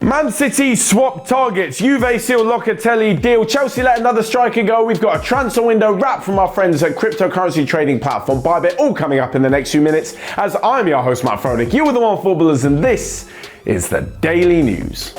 Man City swap targets, Juve seal Locatelli deal, Chelsea let another striker go, we've got a transfer window wrap from our friends at cryptocurrency trading platform Bybit, all coming up in the next few minutes, as I'm your host Matt Fronick, you are the OneFootballers, and this is the Daily News.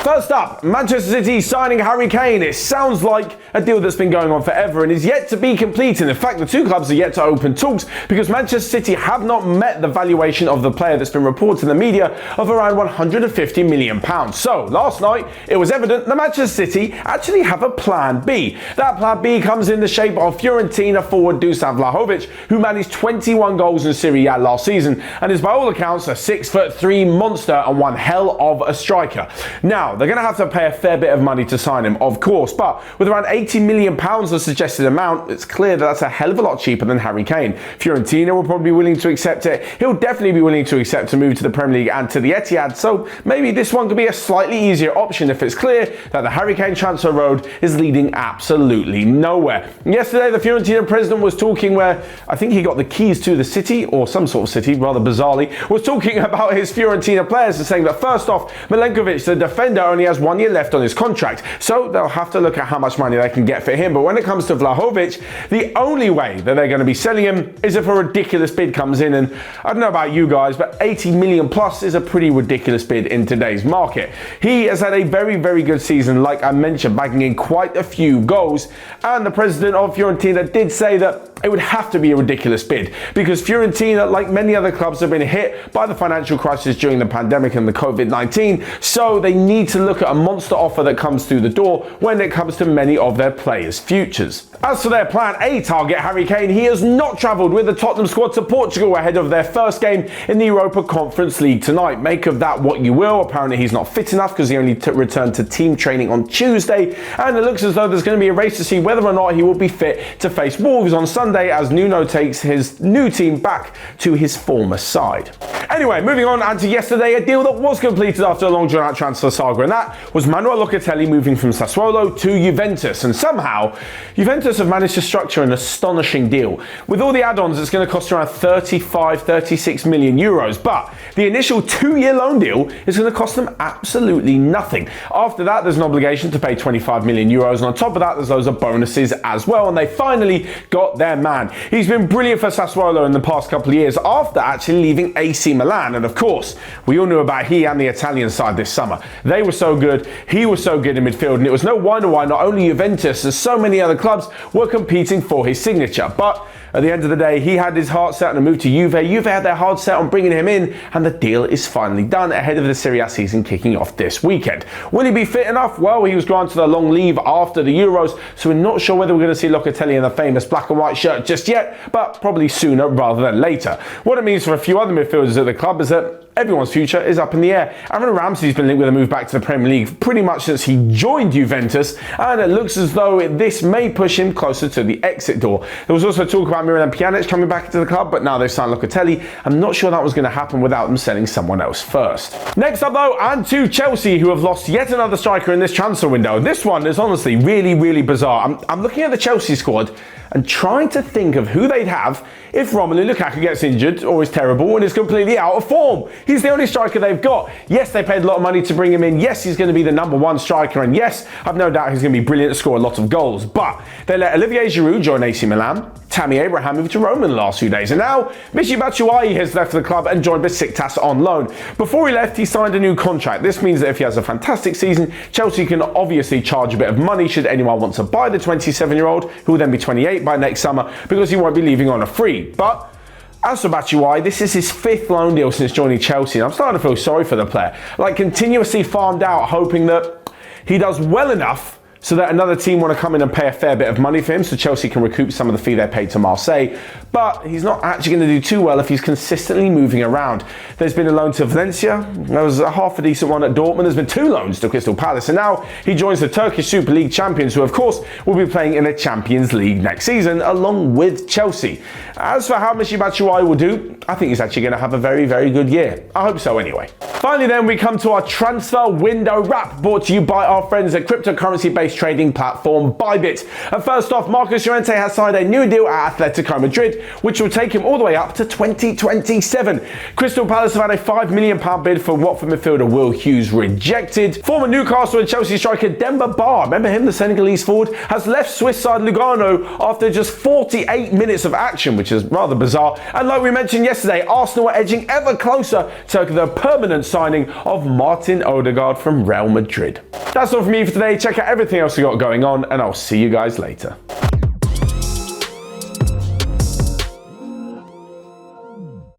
First up, Manchester City signing Harry Kane. It sounds like a deal that's been going on forever and is yet to be completed. In fact, the two clubs are yet to open talks because Manchester City have not met the valuation of the player that's been reported in the media of around £150 million. So, last night, it was evident that Manchester City actually have a plan B. That plan B comes in the shape of Fiorentina forward Dusan Vlahovic, who managed 21 goals in Serie A last season and is by all accounts a 6'3" monster and one hell of a striker. Now, they're going to have to pay a fair bit of money to sign him, of course, but with around £80 million the suggested amount, it's clear that that's a hell of a lot cheaper than Harry Kane. Fiorentina will probably be willing to accept it. He'll definitely be willing to accept to move to the Premier League and to the Etihad, so maybe this one could be a slightly easier option if it's clear that the Harry Kane transfer road is leading absolutely nowhere. Yesterday, the Fiorentina president was talking where I think he got the keys to the city, or some sort of city, rather bizarrely, was talking about his Fiorentina players and saying that first off, Milenkovic, the defender, only has 1 year left on his contract, so they'll have to look at how much money they can get for him. But when it comes to Vlahovic, the only way that they're going to be selling him is if a ridiculous bid comes in, and I don't know about you guys, but 80 million plus is a pretty ridiculous bid in today's market. He has had a very, very good season, like I mentioned, bagging in quite a few goals, and the president of Fiorentina did say that it would have to be a ridiculous bid because Fiorentina, like many other clubs, have been hit by the financial crisis during the pandemic and the COVID-19, so they need to look at a monster offer that comes through the door when it comes to many of their players' futures. As for their plan A target, Harry Kane, he has not travelled with the Tottenham squad to Portugal ahead of their first game in the Europa Conference League tonight. Make of that what you will. Apparently he's not fit enough because he only returned to team training on Tuesday, and it looks as though there's going to be a race to see whether or not he will be fit to face Wolves on Sunday as Nuno takes his new team back to his former side. Anyway, moving on, and to yesterday, a deal that was completed after a long drawn-out transfer saga, and that was Manuel Locatelli moving from Sassuolo to Juventus, and somehow Juventus have managed to structure an astonishing deal. With all the add-ons, it's going to cost around 36 million euros, but the initial 2-year loan deal is going to cost them absolutely nothing. After that, there's an obligation to pay 25 million euros, and on top of that, there's loads of bonuses as well, and they finally got their man. He's been brilliant for Sassuolo in the past couple of years after actually leaving AC Milan, and of course, we all knew about he and the Italian side this summer. They were so good, he was so good in midfield, and it was no wonder why not only Juventus, as so many other clubs were competing for his signature. But at the end of the day, he had his heart set on a move to Juve. Juve had their heart set on bringing him in, and the deal is finally done ahead of the Serie A season kicking off this weekend. Will he be fit enough? Well, he was granted a long leave after the Euros, so we're not sure whether we're going to see Locatelli in the famous black and white shirt just yet, but probably sooner rather than later. What it means for a few other midfielders at the club is that everyone's future is up in the air. Aaron Ramsey's been linked with a move back to the Premier League pretty much since he joined Juventus, and it looks as though this may push him closer to the exit door. There was also talk about Miralem Pjanic coming back into the club, but now they've signed Locatelli. I'm not sure that was going to happen without them selling someone else first. Next up though, and to Chelsea, who have lost yet another striker in this transfer window. This one is honestly really, really bizarre. I'm looking at the Chelsea squad and trying to think of who they'd have if Romelu Lukaku gets injured or is terrible and is completely out of form. He's the only striker they've got. Yes, they paid a lot of money to bring him in. Yes, he's going to be the number one striker. And yes, I've no doubt he's going to be brilliant to score a lot of goals. But they let Olivier Giroud join AC Milan. Tammy Abraham moved to Roma in the last few days. And now Michy Batshuayi has left the club and joined Besiktas on loan. Before he left, he signed a new contract. This means that if he has a fantastic season, Chelsea can obviously charge a bit of money should anyone want to buy the 27-year-old, who will then be 28 by next summer, because he won't be leaving on a free. But as for Batshuayi, this is his 5th loan deal since joining Chelsea, and I'm starting to feel sorry for the player. Like, continuously farmed out, hoping that he does well enough so that another team want to come in and pay a fair bit of money for him so Chelsea can recoup some of the fee they paid to Marseille. But he's not actually going to do too well if he's consistently moving around. There's been a loan to Valencia, there was a half a decent one at Dortmund, there's been 2 loans to Crystal Palace, and now he joins the Turkish Super League champions, who of course will be playing in the Champions League next season along with Chelsea. As for how Michy Batshuayi will do, I think he's actually going to have a very, very good year. I hope so anyway. Finally then, we come to our transfer window wrap, brought to you by our friends at cryptocurrency-based price trading platform Bybit. And first off, Marcos Llorente has signed a new deal at Atletico Madrid, which will take him all the way up to 2027. Crystal Palace have had a £5 million bid for Watford midfielder Will Hughes rejected. Former Newcastle and Chelsea striker Demba Ba, remember him, the Senegalese forward, has left Swiss side Lugano after just 48 minutes of action, which is rather bizarre. And like we mentioned yesterday, Arsenal are edging ever closer to the permanent signing of Martin Odegaard from Real Madrid. That's all from me for today. Check out everything else we got going on, and I'll see you guys later.